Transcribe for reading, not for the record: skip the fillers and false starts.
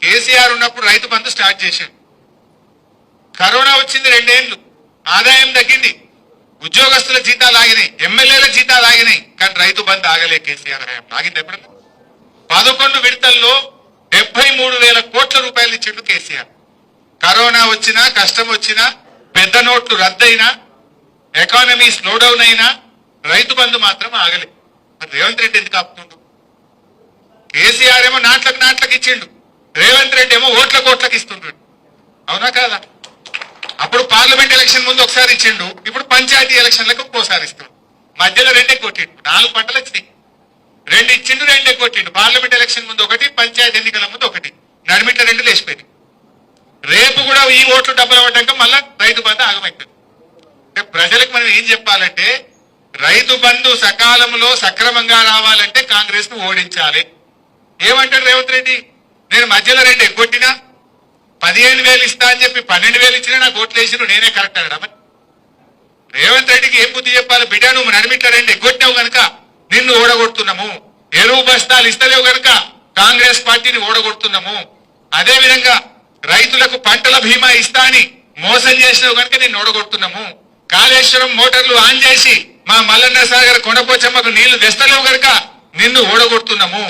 కేసీఆర్ ఉన్నప్పుడు రైతు బంధు స్టార్ట్ చేశాడు. కరోనా వచ్చింది, 2 ఏళ్లు ఆదాయం తగ్గింది, ఉద్యోగస్తుల జీతాలు ఆగినాయి, ఎమ్మెల్యేల జీతాలు ఆగినాయి, కానీ రైతు బంధు ఆగలే. కేసీఆర్ ఆగింది ఎప్పుడన్నా? 11 విడతల్లో 73,000 కోట్ల రూపాయలు ఇచ్చిండు కేసీఆర్. కరోనా వచ్చినా, కష్టం వచ్చినా, పెద్ద నోట్లు రద్దయినా, ఎకానమీ స్లో డౌన్ అయినా రైతు బంధు మాత్రం ఆగలే. మరి రేవంత్ రెడ్డి ఎందుకు ఆపుతుండు? కేసీఆర్ ఏమో నాట్లకు ఇచ్చిండు, రేవంత్ రెడ్డి ఏమో ఓట్లకు ఇస్తుంటాడు. అవునా కాదా? అప్పుడు పార్లమెంట్ ఎలక్షన్ ముందు ఒకసారి ఇచ్చిండు, ఇప్పుడు పంచాయతీ ఎలక్షన్లకు ఒక్కోసారి ఇస్తుండు. మధ్యలో 2 కొట్టిండు. 4 పంటలు వచ్చినాయి, 2 ఇచ్చిండు, 2 కొట్టిండు. పార్లమెంట్ ఎలక్షన్ ముందు ఒకటి, పంచాయతీ ఎన్నికల ముందు ఒకటి, నడిమిట్ల 2 లేచిపోయింది. రేపు కూడా ఈ ఓట్లు డబ్బులు అవ్వటాక మళ్ళా రైతు బంధు ఆగమైపోయింది. ప్రజలకు మనం ఏం చెప్పాలంటే, రైతు బంధు సకాలంలో సక్రమంగా రావాలంటే కాంగ్రెస్ ను ఓడించాలి. ఏమంటాడు రేవంత్ రెడ్డి? నేను మధ్యలో 2 ఎగ్గొట్టినా 15,000 ఇస్తా అని చెప్పి 12,000 ఇచ్చినా నాకు ఓట్లు వేసిన నేనే కరెక్ట్ అనడా? మరి రేవంత్ రెడ్డికి ఏం బుద్ధి చెప్పాలి? బిడ్డ, నువ్వు నడిమిట్ల 2 ఎగ్గొట్టావు కనుక నిన్ను ఓడగొడుతున్నాము, ఎరువు బస్తాలు ఇస్తలేవు కనుక కాంగ్రెస్ పార్టీని ఓడగొడుతున్నాము, అదే విధంగా రైతులకు పంటల బీమా ఇస్తా అని మోసం చేసినావు కనుక నిన్ను ఓడగొడుతున్నాము, కాళేశ్వరం మోటార్లు ఆన్ చేసి మా మల్లన్న సాగర్ కొండపోచమ్మకు నీళ్లు తెస్తలేవు కనుక నిన్ను ఓడగొడుతున్నాము,